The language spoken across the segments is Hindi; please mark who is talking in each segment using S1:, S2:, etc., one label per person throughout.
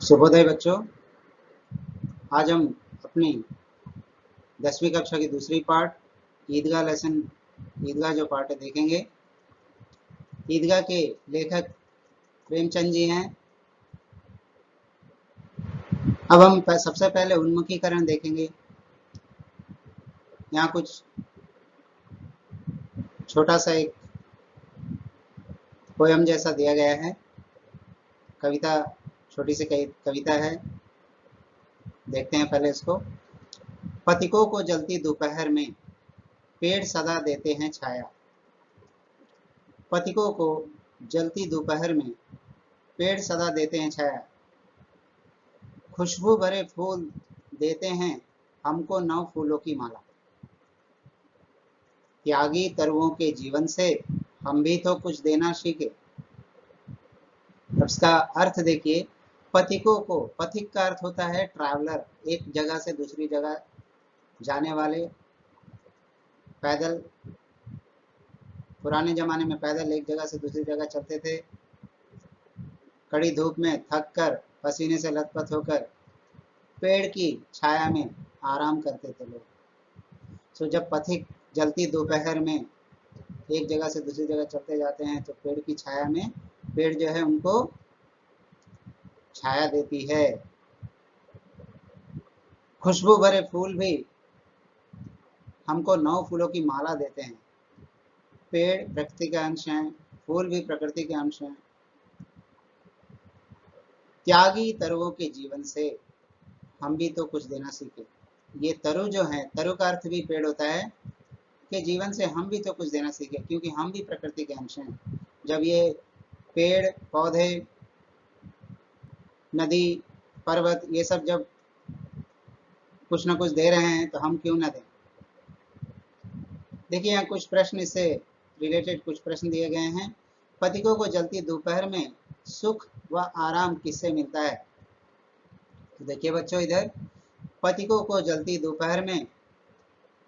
S1: शुभोदय बच्चों। आज हम अपनी 10वीं कक्षा की दूसरी पार्ट ईदगाह जो पार्ट है देखेंगे। ईदगाह के लेखक प्रेमचंद जी हैं। अब हम सबसे पहले उन्मुखीकरण देखेंगे। यहाँ कुछ छोटा सा एक पोयम जैसा दिया गया है, कविता, छोटी सी कविता है। देखते हैं पहले इसको। पथिकों को जलती दोपहर में पेड़ सदा देते हैं छाया। पथिकों को जलती दोपहर में पेड़ सदा देते हैं छाया। खुशबू भरे फूल देते हैं हमको नौ फूलों की माला। त्यागी तरुओं के जीवन से हम भी तो कुछ देना सीखे। उसका अर्थ देखिए। पथिकों को, पथिक का अर्थ होता है ट्रैवलर, एक जगह से दूसरी जगह जाने वाले। पैदल, पुराने जमाने में पैदल एक जगह से दूसरी जगह चलते थे। कड़ी धूप में थक कर, पसीने से लथपथ होकर पेड़ की छाया में आराम करते थे लोग। तो जब पथिक जलती दोपहर में एक जगह से दूसरी जगह चलते जाते हैं तो पेड़ की छाया में, पेड़ जो है उनको छाया देती है। खुशबू भरे फूल भी हमको 9 फूलों की माला देते हैं। पेड़ प्रकृति का अंश हैं, फूल भी प्रकृति के अंश हैं। त्यागी तरुओं के जीवन से हम भी तो कुछ देना सीखे। ये तरु जो है, तरु का अर्थ भी पेड़ होता है, के जीवन से हम भी तो कुछ देना सीखे, क्योंकि हम भी प्रकृति के अंश हैं। जब ये पेड़ पौधे, नदी, पर्वत, ये सब जब कुछ ना कुछ दे रहे हैं तो हम क्यों ना दें। देखिए यहाँ कुछ प्रश्न इससे रिलेटेड कुछ प्रश्न दिए गए हैं। पथिकों को जलती दोपहर में सुख व आराम किससे मिलता है? तो देखिए बच्चों, इधर पथिकों को जलती दोपहर में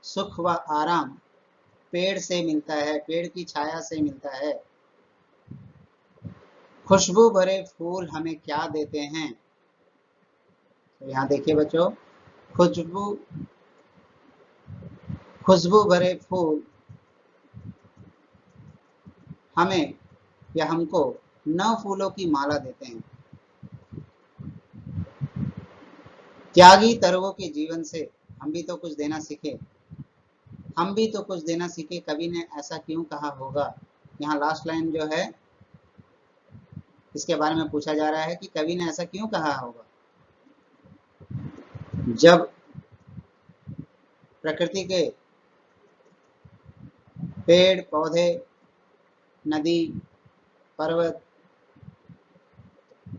S1: सुख व आराम पेड़ से मिलता है, पेड़ की छाया से मिलता है। खुशबू भरे फूल हमें क्या देते हैं? तो यहाँ देखिए बच्चों, खुशबू भरे फूल हमें या हमको 9 फूलों की माला देते हैं। त्यागी तरुओं के जीवन से हम भी तो कुछ देना सीखे। हम भी तो कुछ देना सीखे, कवि ने ऐसा क्यों कहा होगा? यहाँ लास्ट लाइन जो है इसके बारे में पूछा जा रहा है कि कवि ने ऐसा क्यों कहा होगा। जब प्रकृति के पेड़ पौधे, नदी, पर्वत,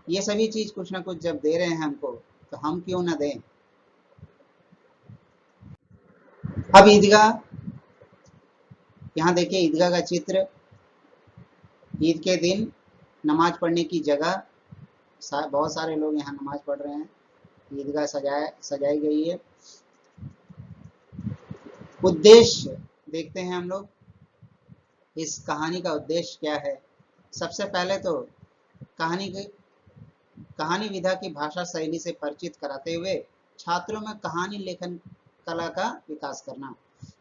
S1: ये सभी चीज कुछ ना कुछ जब दे रहे हैं हमको, तो हम क्यों ना दें। अब ईदगाह, यहाँ देखिए ईदगाह का चित्र। ईद के दिन नमाज पढ़ने की जगह, बहुत सारे लोग यहाँ नमाज पढ़ रहे हैं। ईदगाह सजाई गई है। उद्देश्य देखते हैं हम लोग, इस कहानी का उद्देश्य क्या है। सबसे पहले तो कहानी विधा की भाषा शैली से परिचित कराते हुए छात्रों में कहानी लेखन कला का विकास करना।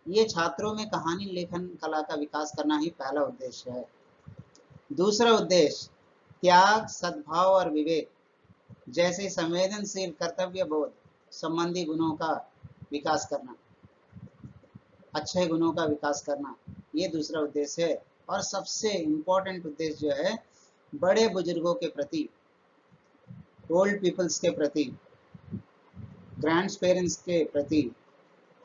S1: ये छात्रों में कहानी लेखन कला का विकास करना ही पहला उद्देश्य है। दूसरा उद्देश्य त्याग, सद्भाव और विवेक जैसे संवेदनशील, कर्तव्य बोध संबंधी गुणों का विकास करना, अच्छे गुणों का विकास करना, ये दूसरा उद्देश्य है। और सबसे इम्पोर्टेंट उद्देश्य जो है, बड़े बुजुर्गों के प्रति, ओल्ड पीपल्स के प्रति, ग्रैंड पेरेंट्स के प्रति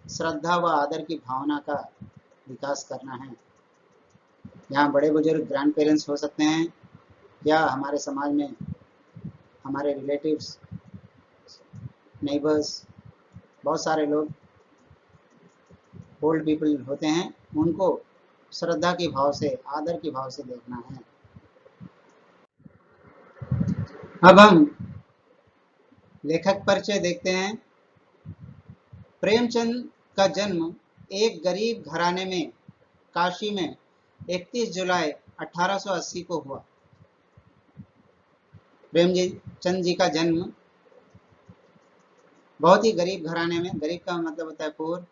S1: श्रद्धा व आदर की भावना का विकास करना है। यहाँ बड़े बुजुर्ग ग्रैंड पेरेंट्स हो सकते हैं, या हमारे समाज में हमारे रिलेटिव्स, नेबर्स, बहुत सारे लोग ओल्ड पीपल होते हैं, उनको श्रद्धा के भाव से, आदर के भाव से देखना है। अब हम लेखक परिचय देखते हैं। प्रेमचंद का जन्म एक गरीब घराने में काशी में 31 जुलाई 1880 को हुआ। प्रेमचंद जी का जन्म बहुत ही गरीब घराने में, गरीब का मतलब होता है पुअर,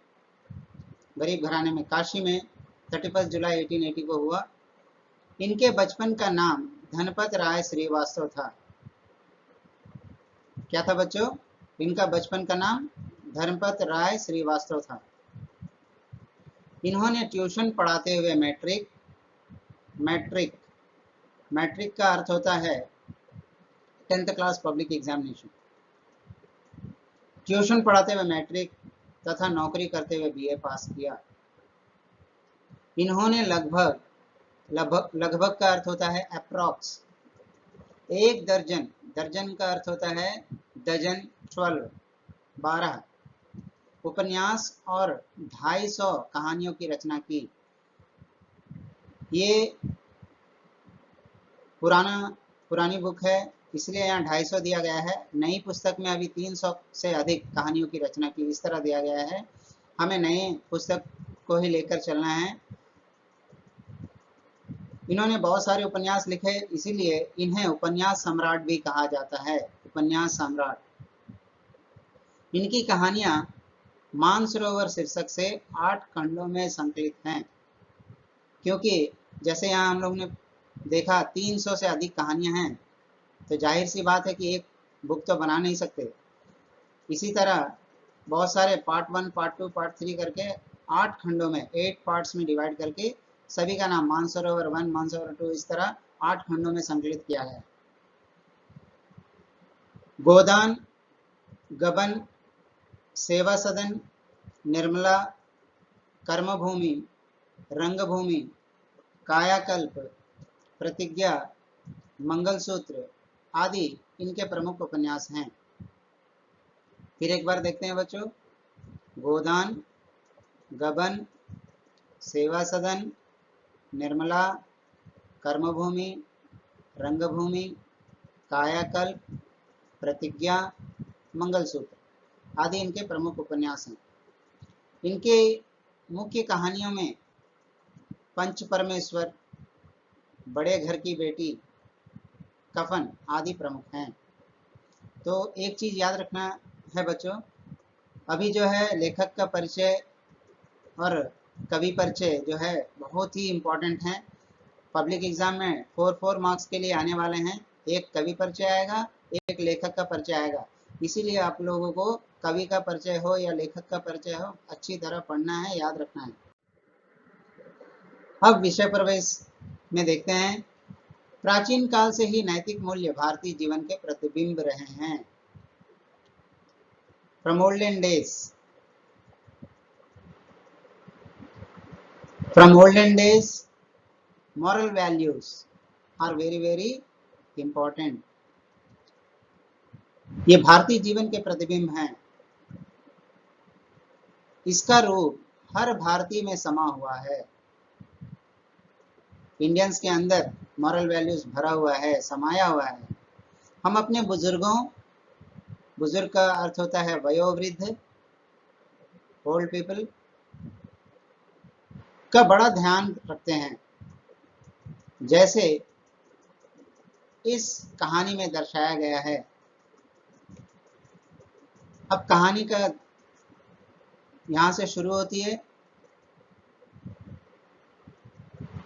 S1: गरीब घराने में काशी में 31 जुलाई 1880 को हुआ। इनके बचपन का नाम धनपत राय श्रीवास्तव था। क्या था बच्चों? इनका बचपन का नाम धनपत राय श्रीवास्तव था। इन्होंने ट्यूशन पढ़ाते हुए मैट्रिक मैट्रिक मैट्रिक का अर्थ होता है 10th class public examination. Tuition पढ़ाते हुए मैट्रिक तथा नौकरी करते हुए बीए पास किया। इन्होंने लगभग लगभग लगभग का अर्थ होता है अप्रॉक्स, एक दर्जन, दर्जन का अर्थ होता है डजन, 12 उपन्यास और 250 कहानियों की रचना की। ये पुरानी बुक है, इसलिए यहाँ 250 दिया गया है। नई पुस्तक में अभी 300 से अधिक कहानियों की रचना की, इस तरह दिया गया है। हमें नए पुस्तक को ही लेकर चलना है। इन्होंने बहुत सारे उपन्यास लिखे, इसीलिए इन्हें उपन्यास सम्राट भी कहा जाता है, उपन्यास सम्राट। इनकी कहानियां मानसरोवर शीर्षक से 8 खंडों में संकलित हैं, क्योंकि जैसे यहाँ हम लोग ने देखा 300 से अधिक कहानियां हैं, तो जाहिर सी बात है कि एक बुक तो बना नहीं सकते। इसी तरह बहुत सारे पार्ट 1, पार्ट 2, पार्ट 3 करके 8 खंडों में 8 पार्ट्स में डिवाइड करके सभी का नाम मानसरोवर 1, मानसरोवर 2, इस तरह 8 खंडों में संकलित किया है। गोदान, गबन, सेवा सदन, निर्मला, कर्मभूमि, रंगभूमि, कायाकल्प, प्रतिज्ञा, मंगलसूत्र आदि इनके प्रमुख उपन्यास हैं। फिर एक बार देखते हैं बच्चों। गोदान, गबन, सेवा सदन, निर्मला, कर्मभूमि, रंगभूमि, कायाकल्प, प्रतिज्ञा, मंगलसूत्र आदि इनके प्रमुख उपन्यास हैं। इनके मुख्य कहानियों में पंच परमेश्वर, बड़े घर की बेटी, कफन आदि प्रमुख हैं। तो एक चीज याद रखना है बच्चों, अभी जो है लेखक का परिचय और कवि परिचय जो है बहुत ही इम्पोर्टेंट है। पब्लिक एग्जाम में 4 मार्क्स के लिए आने वाले हैं। एक कवि परिचय आएगा, एक लेखक का परिचय आएगा। इसीलिए आप लोगों को कवि का परिचय हो या लेखक का परिचय हो, अच्छी तरह पढ़ना है, याद रखना है। अब विषय प्रवेश में देखते हैं। प्राचीन काल से ही नैतिक मूल्य भारतीय जीवन के प्रतिबिंब रहे हैं। From olden days, moral values are very important. ये भारतीय जीवन के प्रतिबिंब हैं। इसका रूप हर भारतीय में समा हुआ है। इंडियंस के अंदर मॉरल वैल्यूज भरा हुआ है, समाया हुआ है। हम अपने बुजुर्गों, बुजुर्ग का अर्थ होता है वयोवृद्ध, ओल्ड पीपल, का बड़ा ध्यान रखते हैं। जैसे इस कहानी में दर्शाया गया है। अब कहानी का यहां से शुरू होती है।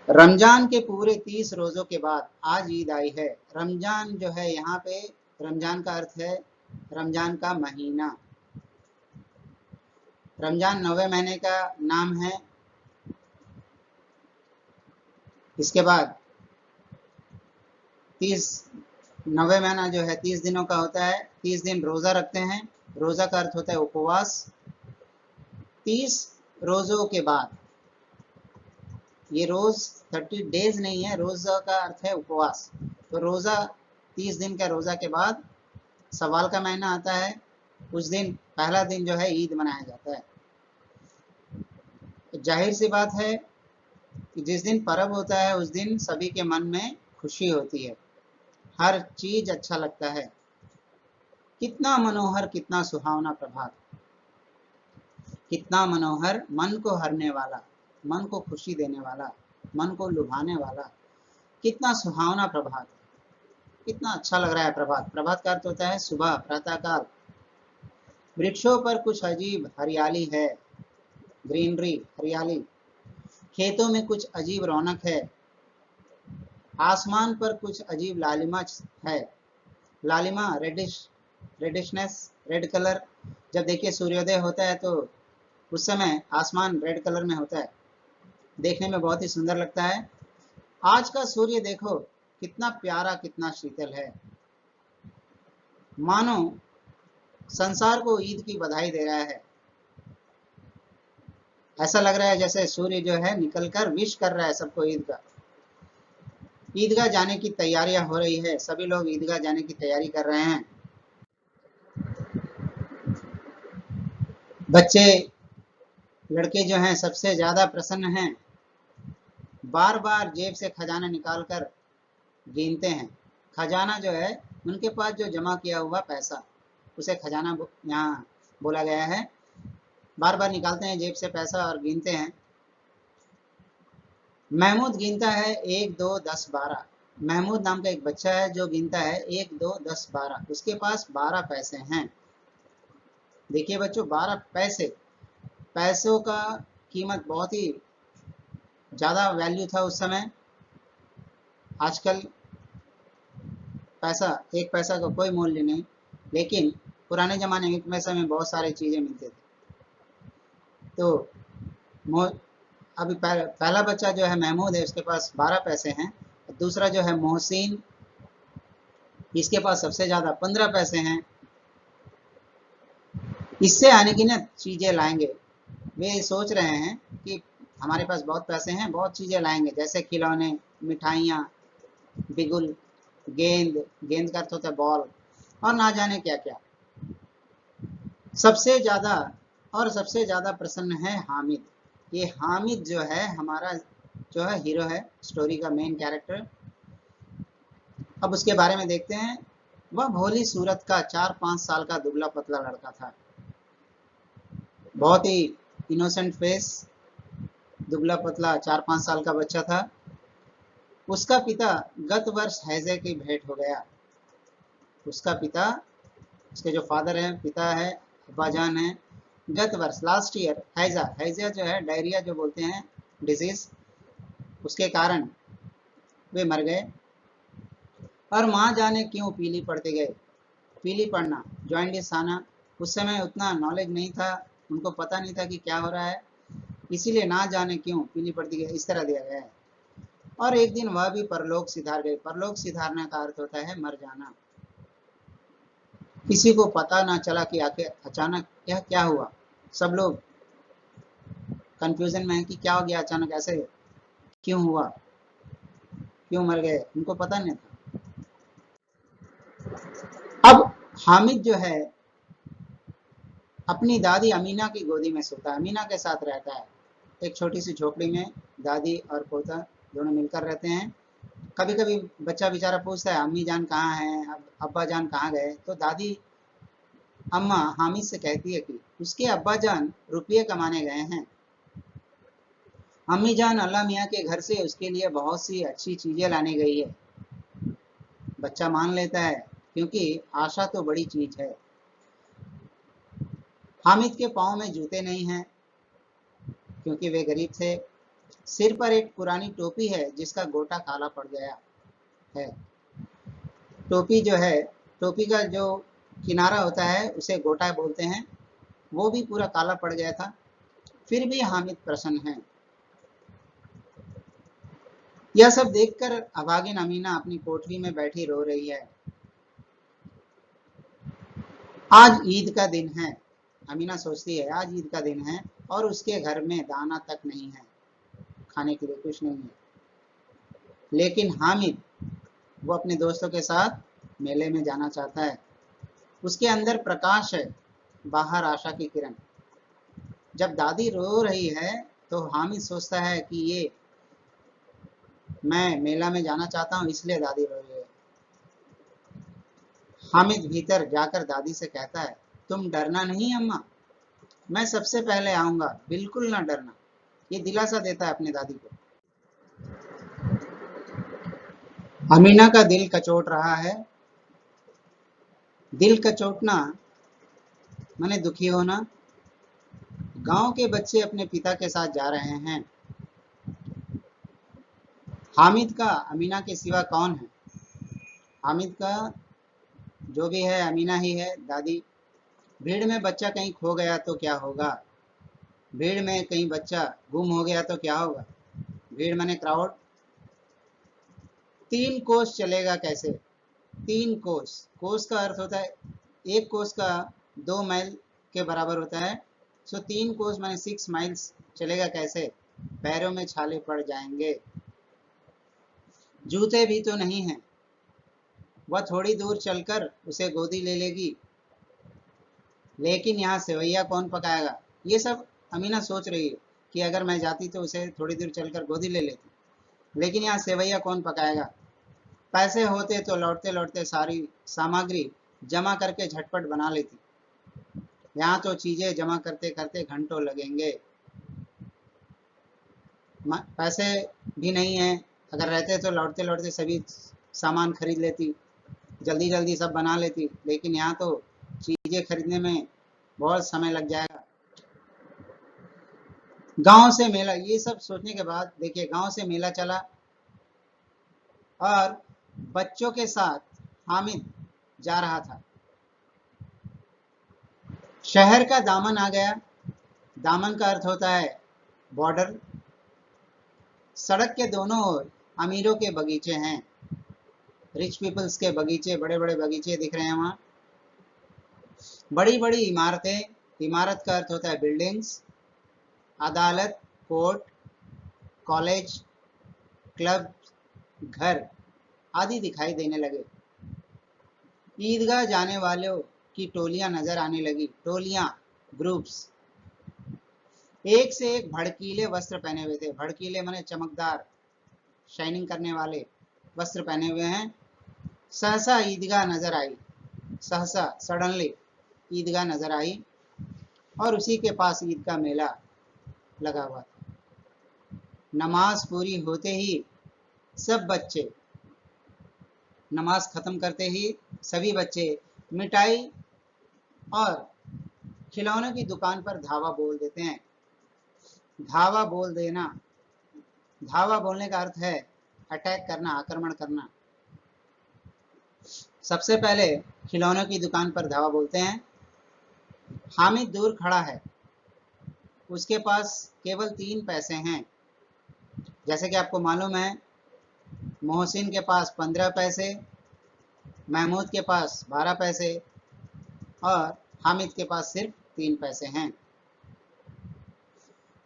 S1: रमजान के पूरे 30 रोजों के बाद आज ईद आई है। रमजान जो है यहाँ पे, रमजान का अर्थ है रमजान का महीना। रमजान 9वें महीने का नाम है। इसके बाद 9वें महीना जो है 30 दिनों का होता है। 30 दिन रोजा रखते हैं। रोजा का अर्थ होता है उपवास। 30 रोजों के बाद, ये रोज 30 डेज नहीं है, रोजा का अर्थ है उपवास। तो रोजा 30 दिन का रोजा के बाद सवाल का महीना आता है। उस दिन पहला दिन जो है ईद मनाया जाता है। तो जाहिर सी बात है कि जिस दिन पर्व होता है उस दिन सभी के मन में खुशी होती है, हर चीज अच्छा लगता है। कितना मनोहर, कितना सुहावना प्रभात, कितना मनोहर, मन को हरने वाला, मन को खुशी देने वाला, मन को लुभाने वाला, कितना सुहावना प्रभात। कितना अच्छा लग रहा है प्रभात। प्रभात का अर्थ होता है सुबह, प्रातःकाल। वृक्षों पर कुछ अजीब हरियाली है, ग्रीनरी, हरियाली। खेतों में कुछ अजीब रौनक है। आसमान पर कुछ अजीब लालिमा है। लालिमा, रेडिशनेस, रेड कलर। जब देखिए सूर्योदय होता है तो उस समय आसमान रेड कलर में होता है, देखने में बहुत ही सुंदर लगता है। आज का सूर्य देखो कितना प्यारा, कितना शीतल है, मानो संसार को ईद की बधाई दे रहा है। ऐसा लग रहा है जैसे सूर्य जो है निकलकर विश कर रहा है सबको ईद का। ईदगाह जाने की तैयारियां हो रही है, सभी लोग ईदगाह जाने की तैयारी कर रहे हैं। बच्चे, लड़के जो हैं सबसे ज्यादा प्रसन्न हैं, बार बार जेब से खजाना निकालकर गिनते हैं। खजाना जो है उनके पास जो जमा किया हुआ पैसा, उसे खजाना यहाँ बोला गया है। बार बार निकालते हैं जेब से पैसा और गिनते हैं। महमूद गिनता है 1 2 10 12। महमूद नाम का एक बच्चा है जो गिनता है 1 2 10 12। उसके पास 12 पैसे हैं। देखिए बच्चों, 12 पैसे, पैसों का कीमत बहुत ही ज़्यादा वैल्यू था उस समय। आजकल पैसा, एक पैसा का कोई मूल्य नहीं, लेकिन पुराने ज़माने में एक पैसे में बहुत सारी चीज़ें मिलती थी। तो अभी पहला बच्चा जो है महमूद है, उसके पास 12 पैसे हैं। दूसरा जो है मोहसिन, इसके पास सबसे ज़्यादा 15 पैसे हैं। इससे आने की ना चीज़ें लाएंगे। वे सोच रहे हैं कि हमारे पास बहुत पैसे हैं, बहुत चीज़ें लाएंगे, जैसे खिलौने, मिठाइयाँ, बिगुल, गेंद, गेंद का अर्थ होता है बॉल, और ना जाने क्या क्या। सबसे ज़्यादा प्रसन्न है हामिद। ये हामिद जो है हमारा जो है हीरो है, स्टोरी का मेन कैरेक्टर। अब उसके बारे में देखते हैं। वह भोली सूरत का 4-5 साल का दुबला पतला लड़का था। बहुत ही इनोसेंट फेस, दुबला पतला 4-5 साल का बच्चा था। उसका पिता गत वर्ष हैजे की भेंट हो गया। उसका पिता, उसके जो फादर हैं, पिता है, अब्बाजान है, गत वर्ष, लास्ट ईयर, हैजा जो है डायरिया जो बोलते हैं, डिजीज, उसके कारण वे मर गए। और माँ जाने क्यों पीली पड़ते गए। पीली पड़ना, जॉइंडिस आना, उस समय उतना नॉलेज नहीं था, उनको पता नहीं था कि क्या हो रहा है, इसीलिए ना जाने क्यों पीली पड़ती गई, इस तरह दिया गया है। और एक दिन वह भी परलोक सिधार गए। परलोक सिधारने का अर्थ होता है मर जाना। किसी को पता ना चला कि आखिर अचानक यह क्या हुआ। सब लोग कंफ्यूजन में है कि क्या हो गया अचानक, ऐसे क्यों हुआ, क्यों मर गए, उनको पता नहीं था। अब हामिद जो है अपनी दादी अमीना की गोदी में सोता है, अमीना के साथ रहता है। एक छोटी सी झोपड़ी में दादी और पोता दोनों मिलकर रहते हैं। कभी कभी बच्चा बेचारा पूछता है अम्मी जान कहाँ हैं, अब्बा जान कहाँ गए, तो दादी अम्मा हामिद से कहती है कि उसके अब्बा जान रुपये कमाने गए हैं। अम्मी जान अल्लाह मियाँ के घर से उसके लिए बहुत सी अच्छी चीजें लाने गई है। बच्चा मान लेता है क्योंकि आशा तो बड़ी चीज है। हामिद के पाँव में जूते नहीं हैं क्योंकि वे गरीब थे। सिर पर एक पुरानी टोपी है जिसका गोटा काला पड़ गया है। टोपी जो है, टोपी का जो किनारा होता है उसे गोटा बोलते हैं, वो भी पूरा काला पड़ गया था। फिर भी हामिद प्रसन्न है। यह सब देखकर अभागिन अमीना अपनी कोठरी में बैठी रो रही है। आज ईद का दिन है, अमीना सोचती है आज ईद का दिन है और उसके घर में दाना तक नहीं है, खाने के लिए कुछ नहीं है। लेकिन हामिद, वो अपने दोस्तों के साथ मेले में जाना चाहता है। उसके अंदर प्रकाश है, बाहर आशा की किरण। जब दादी रो रही है तो हामिद सोचता है कि ये मैं मेला में जाना चाहता हूँ इसलिए दादी रो रही है। हामिद भीतर जाकर दादी से कहता है तुम डरना नहीं अम्मा, मैं सबसे पहले आऊंगा, बिल्कुल ना डरना। ये दिलासा देता है अपनी दादी को। अमीना का दिल कचोट रहा है। दिल कचोटना माने दुखी होना। गांव के बच्चे अपने पिता के साथ जा रहे हैं। हामिद का अमीना के सिवा कौन है? हामिद का जो भी है अमीना ही है, दादी। भीड़ में बच्चा कहीं खो गया तो क्या होगा? भीड़ में कहीं बच्चा गुम हो गया तो क्या होगा? भीड़ माने क्राउड। 3 कोस चलेगा कैसे? 3 कोस, कोस का अर्थ होता है 1 कोस का 2 माइल के बराबर होता है। सो 3 कोस माने 6 माइल्स चलेगा कैसे? पैरों में छाले पड़ जाएंगे। जूते भी तो नहीं है। वह थोड़ी दूर चलकर उसे गोदी ले लेगी, लेकिन यहाँ सेवैया कौन पकाएगा? ये सब अमीना सोच रही है कि अगर मैं जाती तो उसे थोड़ी दूर चलकर गोदी ले लेती, लेकिन यहाँ सेवैया कौन पकाएगा? पैसे होते तो लौटते लौटते सारी सामग्री जमा करके झटपट बना लेती। यहाँ तो चीजें जमा करते करते घंटों लगेंगे। पैसे भी नहीं है। अगर रहते तो लौटते लौटते सभी सामान खरीद लेती, जल्दी जल्दी सब बना लेती, लेकिन यहाँ तो चीजें खरीदने में बहुत समय लग जाएगा। गांव से मेला, ये सब सोचने के बाद देखिए गांव से मेला चला और बच्चों के साथ हामिद जा रहा था। शहर का दामन आ गया। दामन का अर्थ होता है बॉर्डर। सड़क के दोनों ओर अमीरों के बगीचे हैं। रिच पीपल्स के बगीचे, बड़े बड़े बगीचे दिख रहे हैं वहाँ। बड़ी बड़ी इमारतें, इमारत का अर्थ होता है बिल्डिंग्स। अदालत, कोर्ट, कॉलेज, क्लब, घर आदि दिखाई देने लगे। ईदगाह जाने वालों की टोलियां नजर आने लगी। टोलियां, ग्रुप्स। एक से एक भड़कीले वस्त्र पहने हुए थे। भड़कीले माने चमकदार, शाइनिंग करने वाले वस्त्र पहने हुए हैं। सहसा ईदगाह नजर आई। सहसा, सडनली ईदगाह नजर आई और उसी के पास ईद का मेला लगा हुआ था। नमाज पूरी होते ही सब बच्चे, नमाज खत्म करते ही सभी बच्चे मिठाई और खिलौनों की दुकान पर धावा बोल देते हैं। धावा बोल देना, धावा बोलने का अर्थ है अटैक करना, आक्रमण करना। सबसे पहले खिलौनों की दुकान पर धावा बोलते हैं। हामिद दूर खड़ा है। उसके पास केवल 3 पैसे हैं। जैसे कि आपको मालूम है, मोहसिन के पास 15 पैसे, महमूद के पास 12 पैसे और हामिद के पास सिर्फ 3 पैसे हैं।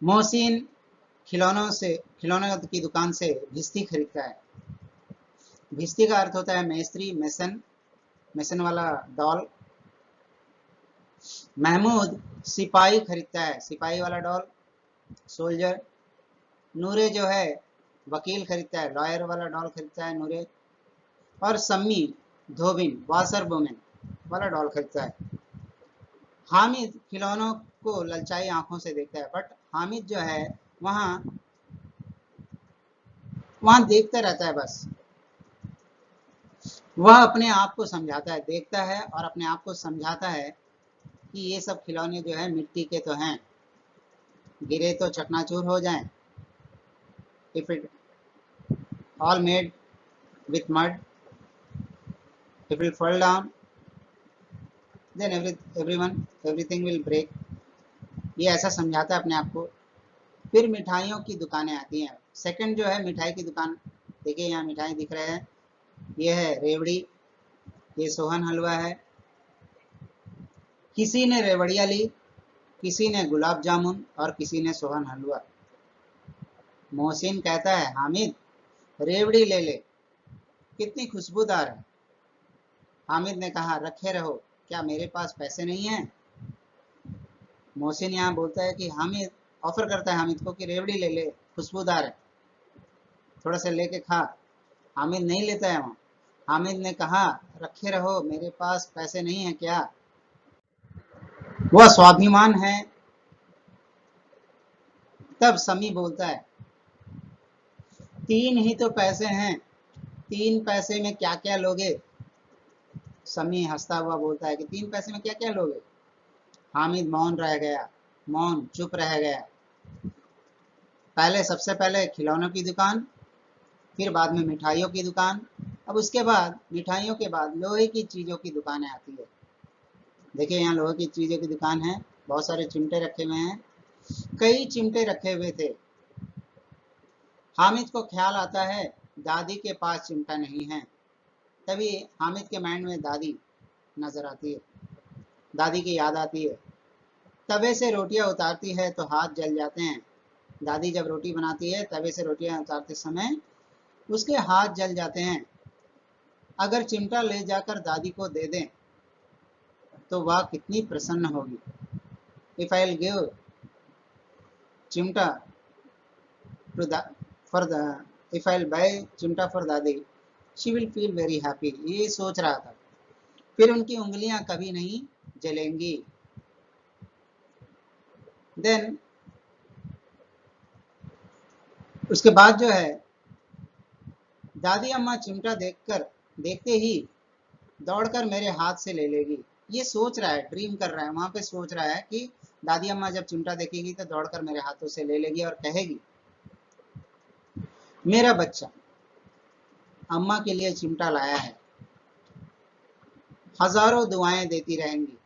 S1: मोहसिन खिलौनों की दुकान से भिस्ती खरीदता है। भिस्ती का अर्थ होता है मेस्त्री, मेसन, मेसन वाला डॉल। महमूद सिपाही खरीदता है, सिपाही वाला डॉल, सोल्जर। नूरे जो है वकील खरीदता है, लॉयर वाला डॉल खरीदता है नूरे। और सम्मी धोबिन, वासर वुमेन वाला डॉल खरीदता है। हामिद खिलौनों को ललचाई आंखों से देखता है, बट हामिद जो है वहां देखता रहता है। बस वह अपने आप को समझाता है, देखता है और अपने आप को समझाता है कि ये सब खिलौने जो है मिट्टी के तो हैं, गिरे तो चकनाचूर हो जाएं। If it all made with mud, if it will fall down, then everything will break। ये ऐसा समझाता है अपने आप को। फिर मिठाइयों की दुकानें आती हैं। सेकंड जो है मिठाई की दुकान, देखिए यहाँ मिठाई दिख रहे हैं। ये है रेवड़ी, ये सोहन हलवा है। किसी ने रेवड़िया ली, किसी ने गुलाब जामुन और किसी ने सोहन हलवा। मोहसिन कहता है, हामिद रेवड़ी ले ले, कितनी खुशबूदार है। हामिद ने कहा, रखे रहो, क्या मेरे पास पैसे नहीं हैं? मोहसिन यहाँ बोलता है कि हामिद ऑफर करता है हामिद को कि रेवड़ी ले ले, खुशबूदार है, थोड़ा सा लेके खा। हामिद नहीं लेता है वहाँ। हामिद ने कहा, रखे रहो, मेरे पास पैसे नहीं है क्या? वह स्वाभिमान है। तब समी बोलता है, 3 ही तो पैसे हैं, 3 पैसे में क्या क्या लोगे? समी हंसता हुआ बोलता है कि 3 पैसे में क्या क्या लोगे? हामिद मौन रह गया, मौन चुप रह गया। सबसे पहले खिलौनों की दुकान, फिर बाद में मिठाइयों की दुकान, अब उसके बाद मिठाइयों के बाद लोहे की चीजों की दुकानें आती है। देखिए यहाँ लोहे की चीजों की दुकान है, बहुत सारे चिमटे रखे हुए हैं, कई चिमटे रखे हुए थे। हामिद को ख्याल आता है दादी के पास चिमटा नहीं है। तभी हामिद के माइंड में दादी नजर आती है, दादी की याद आती है। तवे से रोटियां उतारती है तो हाथ जल जाते हैं। दादी जब रोटी बनाती है तवे से रोटियां उतारते समय उसके हाथ जल जाते हैं। अगर चिमटा ले जाकर दादी को दे दें तो वह कितनी प्रसन्न होगी। इफ आई विल गिव चिमटा to for the if I will buy चिमटा फॉर दादी, she will feel very happy. ये सोच रहा था। फिर उनकी उंगलियां कभी नहीं जलेंगी। देन उसके बाद जो है, दादी अम्मा चिमटा देखते ही दौड़कर मेरे हाथ से ले लेगी। ये सोच रहा है, ड्रीम कर रहा है, वहां पे सोच रहा है कि दादी अम्मा जब चिमटा देखेगी तो दौड़कर मेरे हाथों से ले लेगी और कहेगी मेरा बच्चा अम्मा के लिए चिमटा लाया है, हजारों दुआएं देती रहेंगी।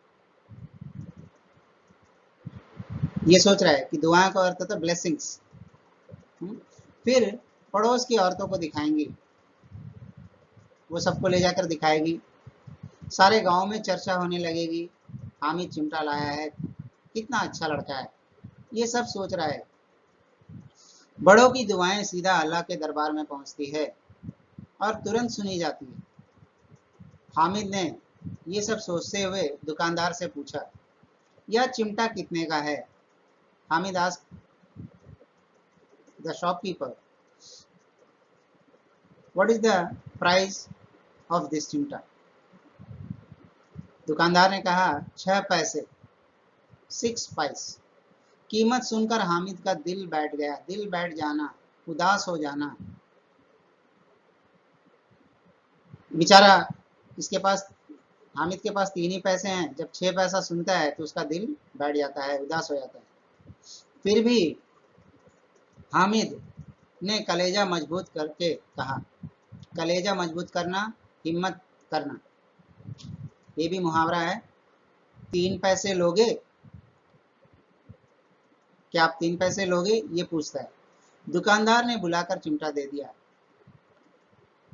S1: ये सोच रहा है कि दुआएं का अर्थ होता है ब्लेसिंग्स। फिर पड़ोस की औरतों को दिखाएंगी, वो सबको ले जाकर दिखाएगी। सारे गांव में चर्चा होने लगेगी, हामिद चिमटा लाया है, कितना अच्छा लड़का है। ये सब सोच रहा है। बड़ों की दुआएं सीधा अल्लाह के दरबार में पहुंचती है और तुरंत सुनी जाती है। हामिद ने ये सब सोचते हुए दुकानदार से पूछा, यह चिमटा कितने का है? Hamid asked the shopkeeper, what is the price of this चिमटा? दुकानदार ने कहा 6 पैसे, 6 पैसे। कीमत सुनकर हामिद का दिल बैठ गया, दिल बैठ जाना, उदास हो जाना। बेचारा, इसके पास, हामिद के पास 3 ही पैसे हैं, जब 6 पैसा सुनता है तो उसका दिल बैठ जाता है, उदास हो जाता है। फिर भी हामिद ने कलेजा मजबूत करके कहा, कलेजा मजबूत करना, हिम्मत करना, ये भी मुहावरा है। 3 पैसे लोगे? क्या आप 3 पैसे लोगे? ये पूछता है। दुकानदार ने बुलाकर चिमटा दे दिया।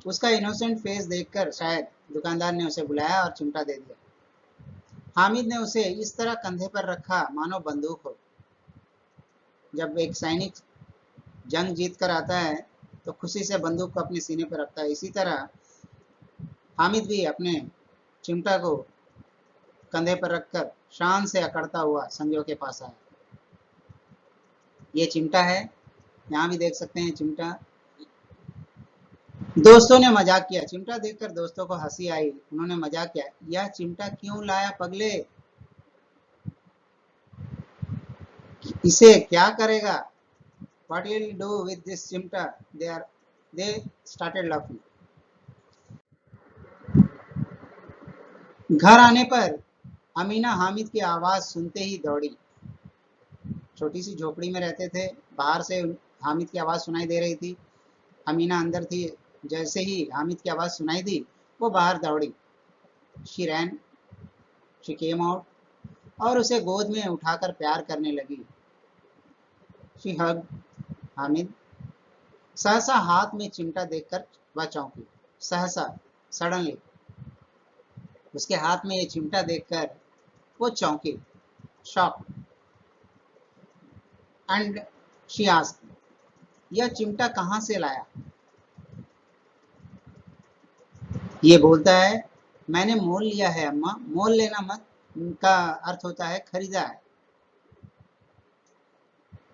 S1: उसका इनोसेंट फेस देखकर शायद दुकानदार ने उसे बुलाया और चिमटा दे दिया। हामिद ने उसे इस तरह कंधे पर रखा मानो बंदूक हो। जब एक सैनिक जंग जीत कर आता है तो खुशी से बंदूक को अपने सीने पर रखता है, इसी तरह हामिद भी अपने चिमटा को कंधे पर रखकर शान से अकड़ता हुआ संजो के पास आया। ये चिमटा है, यहाँ भी देख सकते हैं चिमटा। दोस्तों ने मजाक किया, चिमटा देखकर दोस्तों को हंसी आई। उन्होंने मजाक किया, यह चिमटा क्यों लाया पगले, इसे क्या करेगा? What will you do with this चिमटा? They started laughing. घर आने पर अमीना हामिद की आवाज सुनते ही दौड़ी। छोटी सी झोपड़ी में रहते थे, बाहर से हामिद की आवाज सुनाई दे रही थी। अमीना अंदर थी, जैसे ही हामिद की आवाज सुनाई दी वो बाहर दौड़ी। She rain, she came out और उसे गोद में उठाकर प्यार करने लगी। शी हग हामिद। सहसा हाथ में चिमटा देखकर वह चौंकी। सहसा, सडनली, उसके हाथ में ये चिमटा देखकर वो चौंकी, शॉक। एंड शी आस्क्ड, यह चिमटा कहाँ से लाया? ये बोलता है, मैंने मोल लिया है अम्मा। मोल लेना मत का अर्थ होता है खरीदा है।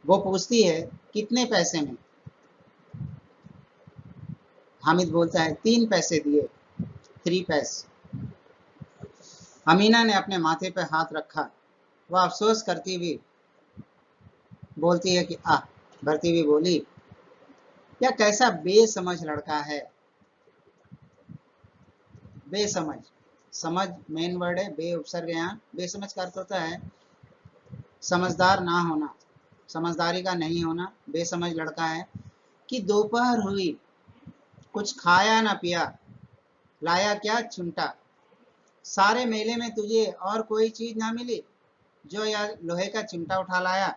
S1: वो पूछती है कितने पैसे में? हामिद बोलता है 3 पैसे दिए, 3 पैसे। अमीना ने अपने माथे पर हाथ रखा। वह अफसोस करती हुई बोलती है कि भरती हुई बोली, यह कैसा बेसमझ लड़का है। बेसमझ, समझ मेन वर्ड है, बे उपसर्ग यहाँ, बेसमझ का अर्थ होता है समझदार ना होना, समझदारी का नहीं होना, बेसमझ लड़का है। कि दोपहर हुई, कुछ खाया ना पिया, लाया क्या चिमटा, सारे मेले में तुझे और कोई चीज ना मिली, जो यार लोहे का चिमटा उठा लाया।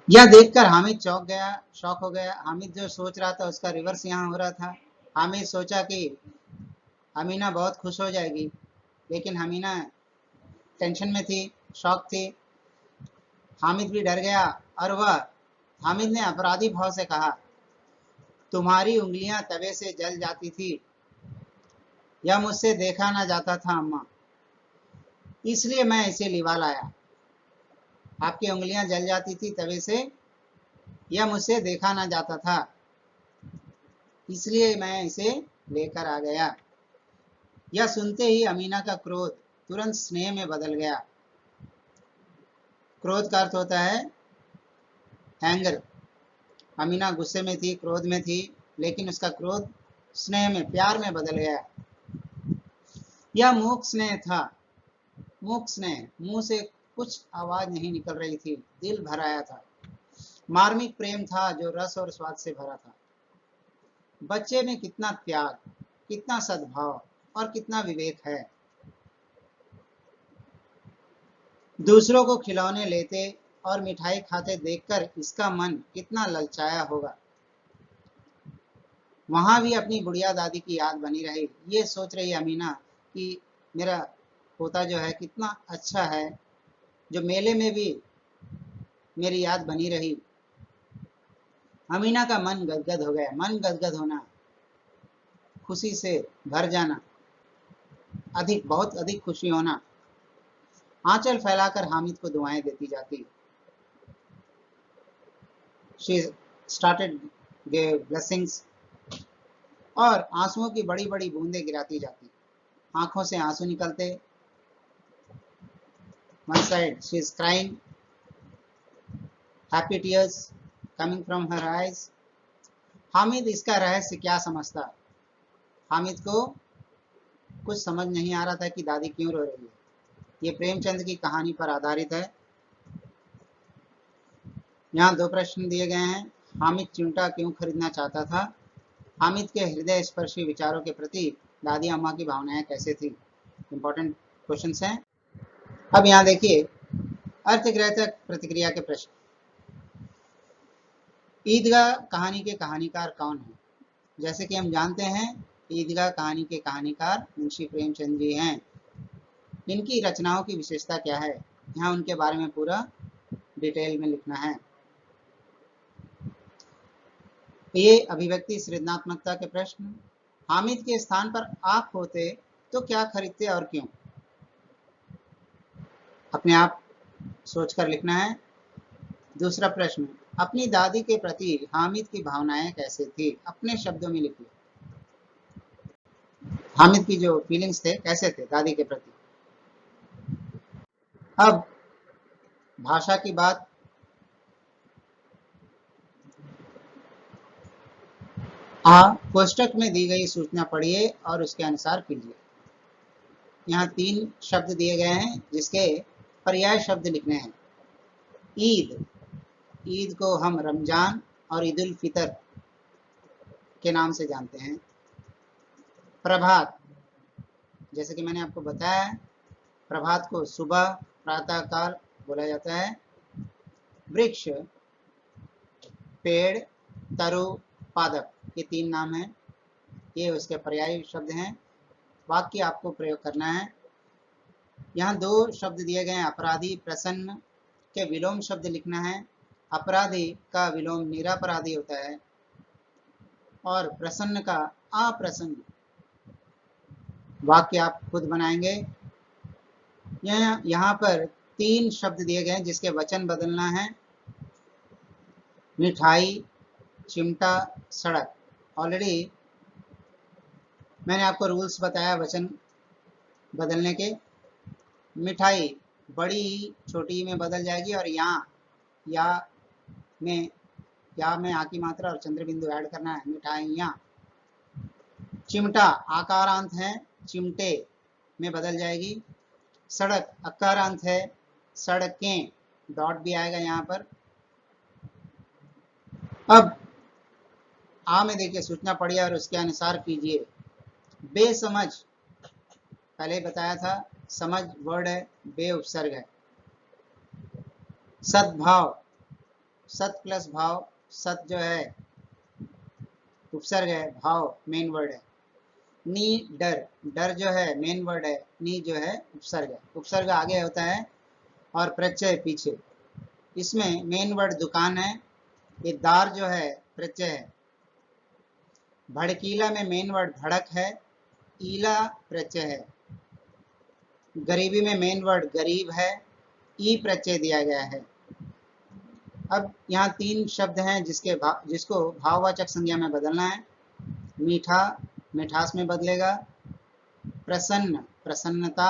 S1: यह देखकर हामिद चौंक गया, शौक हो गया। हामिद जो सोच रहा था उसका रिवर्स यहाँ हो रहा था। हामिद सोचा कि अमीना बहुत खुश हो जाएगी, लेकिन अमीना टेंशन में थी, शौक थी। हामिद भी डर गया और वह हामिद ने अपराधी भाव से कहा, तुम्हारी उंगलियां तवे से जल जाती थी, यह मुझसे देखा ना जाता था अम्मा, इसलिए मैं इसे लिवा लाया। आपकी उंगलियां जल जाती थी तवे से, यह मुझसे देखा ना जाता था, इसलिए मैं इसे लेकर आ गया। यह सुनते ही अमीना का क्रोध तुरंत स्नेह में बदल गया। क्रोध का अर्थ होता है एंगर। अमीना गुस्से में थी, क्रोध में थी, लेकिन उसका क्रोध स्नेह में, प्यार में बदल गया। यह मूक स्नेह था, मूक स्नेह, मुंह से कुछ आवाज नहीं निकल रही थी, दिल भर आया था। मार्मिक प्रेम था जो रस और स्वाद से भरा था। बच्चे में कितना त्याग, कितना सद्भाव और कितना विवेक है। दूसरों को खिलौने लेते और मिठाई खाते देखकर इसका मन कितना ललचाया होगा। वहां भी अपनी बुढ़िया दादी की याद बनी रही। ये सोच रही अमीना कि मेरा पोता जो है कितना अच्छा है, जो मेले में भी मेरी याद बनी रही। अमीना का मन गदगद हो गया। मन गदगद होना, खुशी से भर जाना, अधिक, बहुत अधिक खुशी होना। आंचल फैलाकर हामिद को दुआएं देती जाती। She started gave blessings और आंसुओं की बड़ी बड़ी बूंदें गिराती जाती। आंखों से आंसू निकलते। One side she is crying, happy tears coming from her eyes. Hamid इसका रहस्य क्या समझता। हामिद को कुछ समझ नहीं आ रहा था कि दादी क्यों रो रही है। ये प्रेमचंद की कहानी पर आधारित है। यहाँ दो प्रश्न दिए गए हैं। हामिद चिमटा क्यों खरीदना चाहता था। हामिद के हृदय स्पर्शी विचारों के प्रति दादी अम्मा की भावनाएं कैसे थी। इंपॉर्टेंट क्वेश्चंस हैं। अब यहाँ देखिए अर्थग्रहक प्रतिक्रिया के प्रश्न। ईदगाह कहानी के कहानीकार कौन है। जैसे कि हम जानते हैं ईदगाह कहानी के कहानीकार मुंशी प्रेमचंद जी हैं। इनकी रचनाओं की विशेषता क्या है, यहाँ उनके बारे में पूरा डिटेल में लिखना है। ये अभिव्यक्ति सृजनात्मकता के प्रश्न। हामिद के स्थान पर आप होते तो क्या खरीदते और क्यों। अपने आप सोचकर लिखना है। दूसरा प्रश्न, अपनी दादी के प्रति हामिद की भावनाएं कैसे थी, अपने शब्दों में लिखिए। हामिद की जो फीलिंग्स थे कैसे थे दादी के प्रति। अब भाषा की बात। कोष्टक में दी गई सूचना पढ़िए और उसके अनुसार कीजिए। यहाँ 3 शब्द दिए गए हैं जिसके पर्याय शब्द लिखने हैं। ईद, ईद को हम रमजान और ईद उल फितर के नाम से जानते हैं। प्रभात, जैसे कि मैंने आपको बताया प्रभात को सुबह, प्रातःकाल बोला जाता है। वृक्ष, पेड़, तरु, पादप, ये 3 नाम हैं। ये उसके पर्यायी शब्द हैं। वाक्य आपको प्रयोग करना है। यहाँ 2 शब्द दिए गए हैं। अपराधी, प्रसन्न के विलोम शब्द लिखना है। अपराधी का विलोम निरपराधी होता है और प्रसन्न का अप्रसन्न। वाक्य आप खुद बनाएंगे। यहाँ पर 3 शब्द दिए गए हैं जिसके वचन बदलना है। मिठाई, चिमटा, सड़क। ऑलरेडी मैंने आपको रूल्स बताया वचन बदलने के। मिठाई बड़ी छोटी में बदल जाएगी और या में आ की मात्रा और चंद्र बिंदु ऐड करना है। मिठाइयाँ। चिमटा आकारांत है, चिमटे में बदल जाएगी। सड़क अकारांत है, सड़कें, डॉट भी आएगा यहाँ पर। अब आ में देखिए सूचना पढ़िए और उसके अनुसार कीजिए। बेसमझ, पहले ही बताया था, समझ वर्ड है, बे उपसर्ग है। सद्भाव, सत प्लस भाव, सत जो है उपसर्ग है, भाव मेन वर्ड है। नी डर, डर जो है मेन वर्ड है, नी जो है उपसर्ग है। उपसर्ग आगे होता है और प्रत्यय पीछे। इसमें मेन वर्ड दुकान है, ये दार जो है प्रत्यय है। भड़कीला में मेन वर्ड भड़क है, ईला प्रत्यय है। गरीबी में मेन वर्ड गरीब है, ई प्रत्यय दिया गया है। अब यहाँ 3 शब्द हैं जिसको भाववाचक संज्ञा में बदलना है। मीठा, मिठास में बदलेगा। प्रसन्न, प्रसन्नता।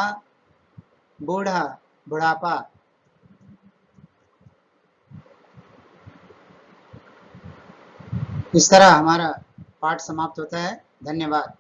S1: बूढ़ा, बुढ़ापा। इस तरह हमारा पाठ समाप्त होता है। धन्यवाद।